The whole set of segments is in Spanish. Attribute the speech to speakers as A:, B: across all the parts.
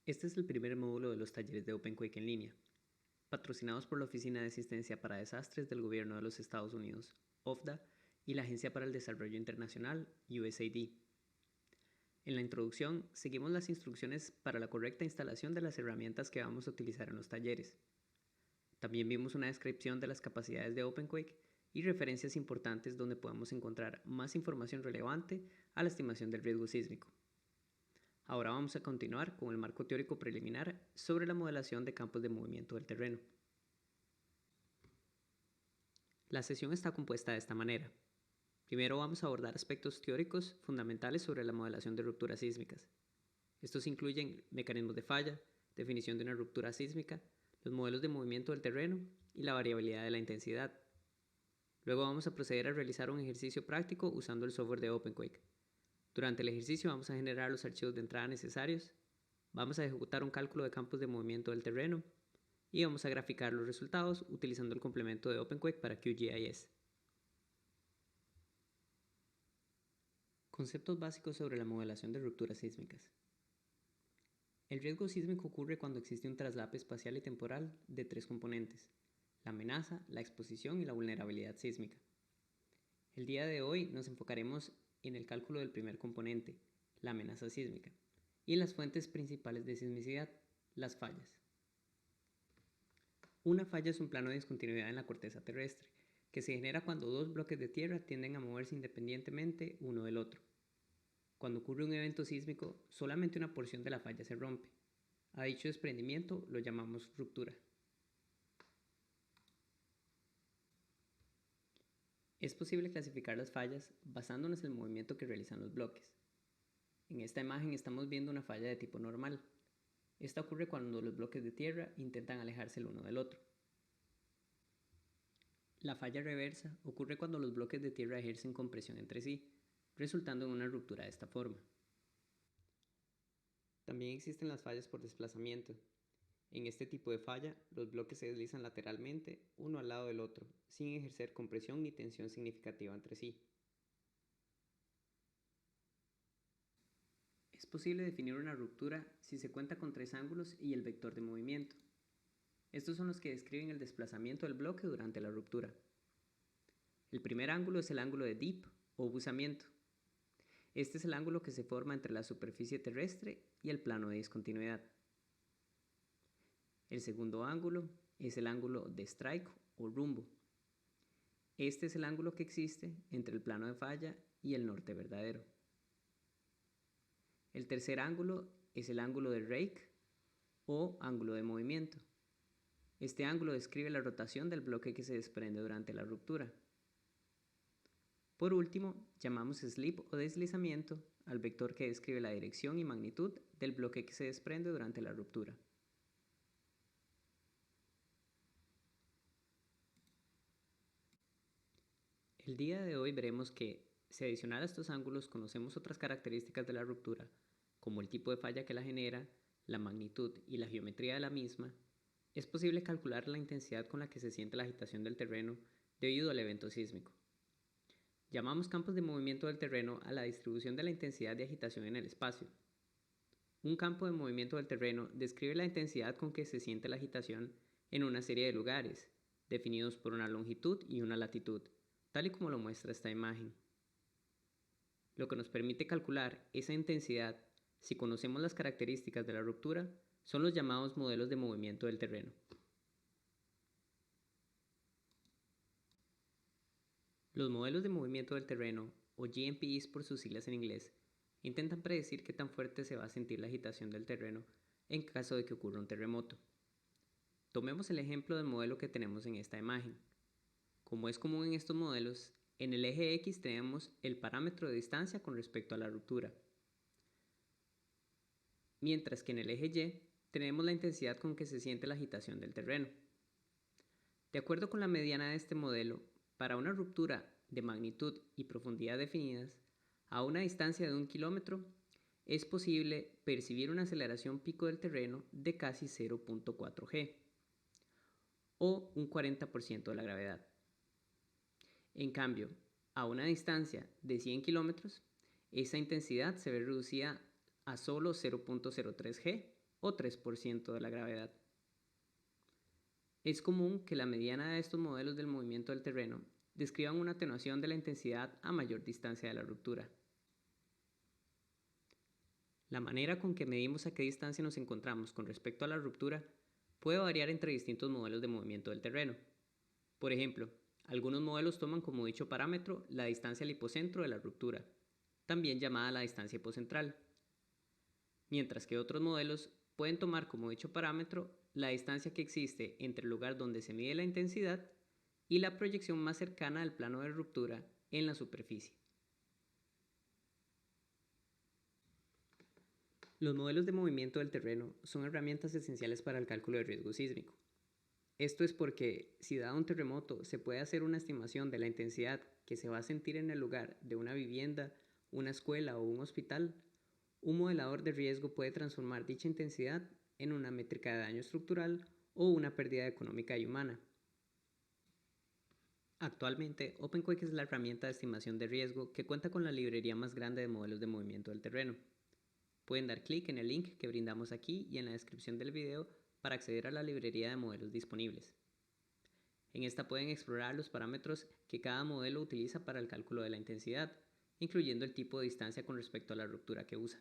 A: Este es el primer módulo de los talleres de OpenQuake en línea, patrocinados por la Oficina de Asistencia para Desastres del Gobierno de los Estados Unidos, OFDA, y la Agencia para el Desarrollo Internacional, USAID. En la introducción, seguimos las instrucciones para la correcta instalación de las herramientas que vamos a utilizar en los talleres. También vimos una descripción de las capacidades de OpenQuake y referencias importantes donde podemos encontrar más información relevante a la estimación del riesgo sísmico. Ahora vamos a continuar con el marco teórico preliminar sobre la modelación de campos de movimiento del terreno. La sesión está compuesta de esta manera. Primero vamos a abordar aspectos teóricos fundamentales sobre la modelación de rupturas sísmicas. Estos incluyen mecanismos de falla, definición de una ruptura sísmica, los modelos de movimiento del terreno y la variabilidad de la intensidad. Luego vamos a proceder a realizar un ejercicio práctico usando el software de OpenQuake. Durante el ejercicio vamos a generar los archivos de entrada necesarios, vamos a ejecutar un cálculo de campos de movimiento del terreno y vamos a graficar los resultados utilizando el complemento de OpenQuake para QGIS. Conceptos básicos sobre la modelación de rupturas sísmicas. El riesgo sísmico ocurre cuando existe un traslape espacial y temporal de tres componentes: la amenaza, la exposición y la vulnerabilidad sísmica. El día de hoy nos enfocaremos en el cálculo del primer componente, la amenaza sísmica, y en las fuentes principales de sismicidad, las fallas. Una falla es un plano de discontinuidad en la corteza terrestre, que se genera cuando dos bloques de tierra tienden a moverse independientemente uno del otro. Cuando ocurre un evento sísmico, solamente una porción de la falla se rompe. A dicho desprendimiento lo llamamos ruptura. Es posible clasificar las fallas basándonos en el movimiento que realizan los bloques. En esta imagen estamos viendo una falla de tipo normal. Esta ocurre cuando los bloques de tierra intentan alejarse el uno del otro. La falla reversa ocurre cuando los bloques de tierra ejercen compresión entre sí, resultando en una ruptura de esta forma. También existen las fallas por desplazamiento. En este tipo de falla, los bloques se deslizan lateralmente, uno al lado del otro, sin ejercer compresión ni tensión significativa entre sí. Es posible definir una ruptura si se cuenta con tres ángulos y el vector de movimiento. Estos son los que describen el desplazamiento del bloque durante la ruptura. El primer ángulo es el ángulo de dip o buzamiento. Este es el ángulo que se forma entre la superficie terrestre y el plano de discontinuidad. El segundo ángulo es el ángulo de strike o rumbo. Este es el ángulo que existe entre el plano de falla y el norte verdadero. El tercer ángulo es el ángulo de rake o ángulo de movimiento. Este ángulo describe la rotación del bloque que se desprende durante la ruptura. Por último, llamamos slip o deslizamiento al vector que describe la dirección y magnitud del bloque que se desprende durante la ruptura. El día de hoy veremos que, si adicional a estos ángulos conocemos otras características de la ruptura, como el tipo de falla que la genera, la magnitud y la geometría de la misma, es posible calcular la intensidad con la que se siente la agitación del terreno debido al evento sísmico. Llamamos campos de movimiento del terreno a la distribución de la intensidad de agitación en el espacio. Un campo de movimiento del terreno describe la intensidad con que se siente la agitación en una serie de lugares, definidos por una longitud y una latitud, tal y como lo muestra esta imagen. Lo que nos permite calcular esa intensidad, si conocemos las características de la ruptura, son los llamados modelos de movimiento del terreno. Los modelos de movimiento del terreno, o GMPs por sus siglas en inglés, intentan predecir qué tan fuerte se va a sentir la agitación del terreno en caso de que ocurra un terremoto. Tomemos el ejemplo del modelo que tenemos en esta imagen. Como es común en estos modelos, en el eje X tenemos el parámetro de distancia con respecto a la ruptura, mientras que en el eje Y tenemos la intensidad con que se siente la agitación del terreno. De acuerdo con la mediana de este modelo, para una ruptura de magnitud y profundidad definidas, a una distancia de 1 kilómetro, es posible percibir una aceleración pico del terreno de casi 0.4 g, o un 40% de la gravedad. En cambio, a una distancia de 100 kilómetros, esa intensidad se ve reducida a solo 0.03 g o 3% de la gravedad. Es común que la mediana de estos modelos del movimiento del terreno describan una atenuación de la intensidad a mayor distancia de la ruptura. La manera con que medimos a qué distancia nos encontramos con respecto a la ruptura puede variar entre distintos modelos de movimiento del terreno. Por ejemplo, algunos modelos toman como dicho parámetro la distancia al hipocentro de la ruptura, también llamada la distancia hipocentral, mientras que otros modelos pueden tomar como dicho parámetro la distancia que existe entre el lugar donde se mide la intensidad y la proyección más cercana al plano de ruptura en la superficie. Los modelos de movimiento del terreno son herramientas esenciales para el cálculo de riesgo sísmico. Esto es porque, si dado un terremoto, se puede hacer una estimación de la intensidad que se va a sentir en el lugar de una vivienda, una escuela o un hospital, un modelador de riesgo puede transformar dicha intensidad en una métrica de daño estructural o una pérdida económica y humana. Actualmente, OpenQuake es la herramienta de estimación de riesgo que cuenta con la librería más grande de modelos de movimiento del terreno. Pueden dar clic en el link que brindamos aquí y en la descripción del video para acceder a la librería de modelos disponibles. En esta pueden explorar los parámetros que cada modelo utiliza para el cálculo de la intensidad, incluyendo el tipo de distancia con respecto a la ruptura que usa.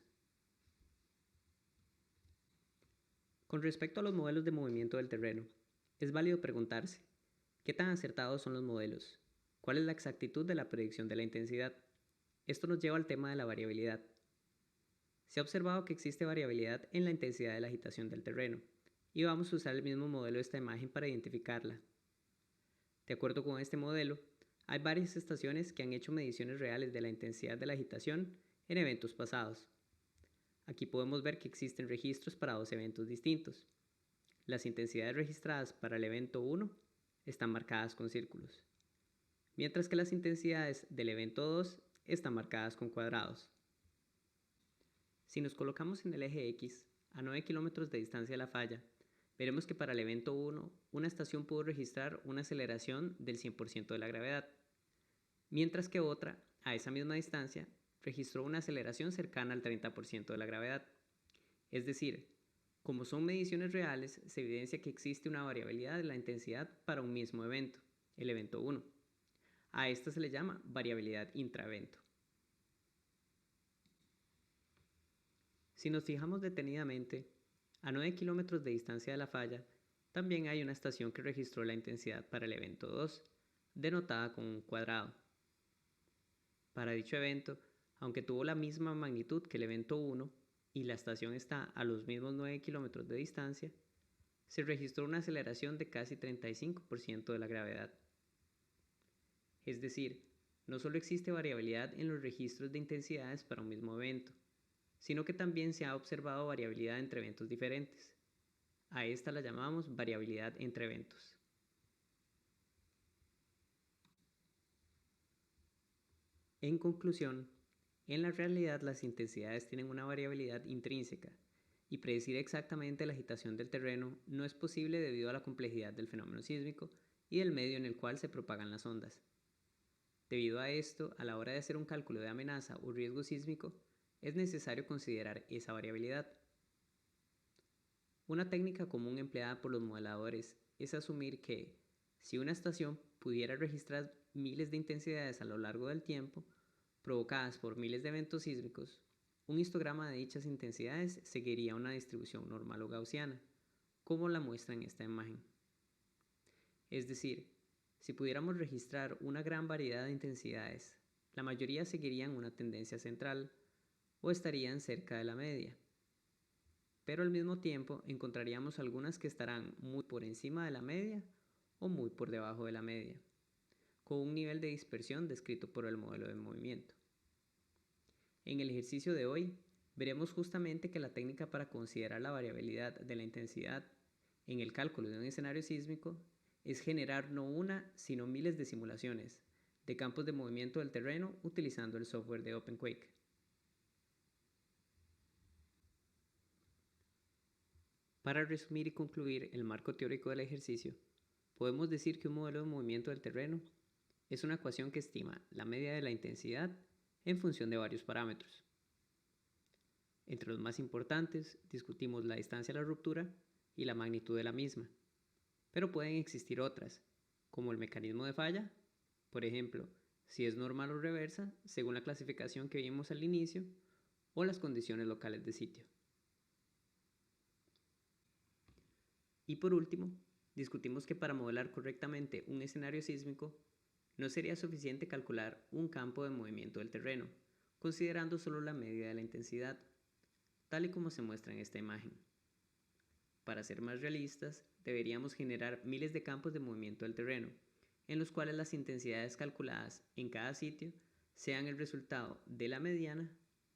A: Con respecto a los modelos de movimiento del terreno, es válido preguntarse, ¿qué tan acertados son los modelos? ¿Cuál es la exactitud de la predicción de la intensidad? Esto nos lleva al tema de la variabilidad. Se ha observado que existe variabilidad en la intensidad de la agitación del terreno, y vamos a usar el mismo modelo de esta imagen para identificarla. De acuerdo con este modelo, hay varias estaciones que han hecho mediciones reales de la intensidad de la agitación en eventos pasados. Aquí podemos ver que existen registros para dos eventos distintos. Las intensidades registradas para el evento 1 están marcadas con círculos, mientras que las intensidades del evento 2 están marcadas con cuadrados. Si nos colocamos en el eje X, a 9 kilómetros de distancia de la falla, veremos que para el evento 1, una estación pudo registrar una aceleración del 100% de la gravedad, mientras que otra, a esa misma distancia, registró una aceleración cercana al 30% de la gravedad. Es decir, como son mediciones reales, se evidencia que existe una variabilidad de la intensidad para un mismo evento, el evento 1. A esta se le llama variabilidad intraevento. Si nos fijamos detenidamente, a 9 kilómetros de distancia de la falla, también hay una estación que registró la intensidad para el evento 2, denotada con un cuadrado. Para dicho evento, aunque tuvo la misma magnitud que el evento 1 y la estación está a los mismos 9 kilómetros de distancia, se registró una aceleración de casi 35% de la gravedad. Es decir, no solo existe variabilidad en los registros de intensidades para un mismo evento, sino que también se ha observado variabilidad entre eventos diferentes. A esta la llamamos variabilidad entre eventos. En conclusión, en la realidad las intensidades tienen una variabilidad intrínseca y predecir exactamente la agitación del terreno no es posible debido a la complejidad del fenómeno sísmico y del medio en el cual se propagan las ondas. Debido a esto, a la hora de hacer un cálculo de amenaza o riesgo sísmico, es necesario considerar esa variabilidad. Una técnica común empleada por los modeladores es asumir que, si una estación pudiera registrar miles de intensidades a lo largo del tiempo, provocadas por miles de eventos sísmicos, un histograma de dichas intensidades seguiría una distribución normal o gaussiana, como la muestra en esta imagen. Es decir, si pudiéramos registrar una gran variedad de intensidades, la mayoría seguirían una tendencia central o estarían cerca de la media. Pero al mismo tiempo encontraríamos algunas que estarán muy por encima de la media o muy por debajo de la media, con un nivel de dispersión descrito por el modelo de movimiento. En el ejercicio de hoy, veremos justamente que la técnica para considerar la variabilidad de la intensidad en el cálculo de un escenario sísmico es generar no una, sino miles de simulaciones de campos de movimiento del terreno utilizando el software de OpenQuake. Para resumir y concluir el marco teórico del ejercicio, podemos decir que un modelo de movimiento del terreno es una ecuación que estima la media de la intensidad en función de varios parámetros. Entre los más importantes discutimos la distancia a la ruptura y la magnitud de la misma, pero pueden existir otras, como el mecanismo de falla, por ejemplo, si es normal o reversa, según la clasificación que vimos al inicio, o las condiciones locales de sitio. Y por último, discutimos que para modelar correctamente un escenario sísmico, no sería suficiente calcular un campo de movimiento del terreno, considerando solo la medida de la intensidad, tal y como se muestra en esta imagen. Para ser más realistas, deberíamos generar miles de campos de movimiento del terreno, en los cuales las intensidades calculadas en cada sitio sean el resultado de la mediana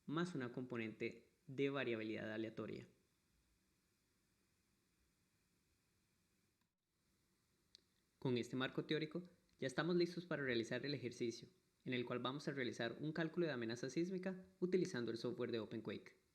A: más una componente de variabilidad aleatoria. Con este marco teórico, ya estamos listos para realizar el ejercicio, en el cual vamos a realizar un cálculo de amenaza sísmica utilizando el software de OpenQuake.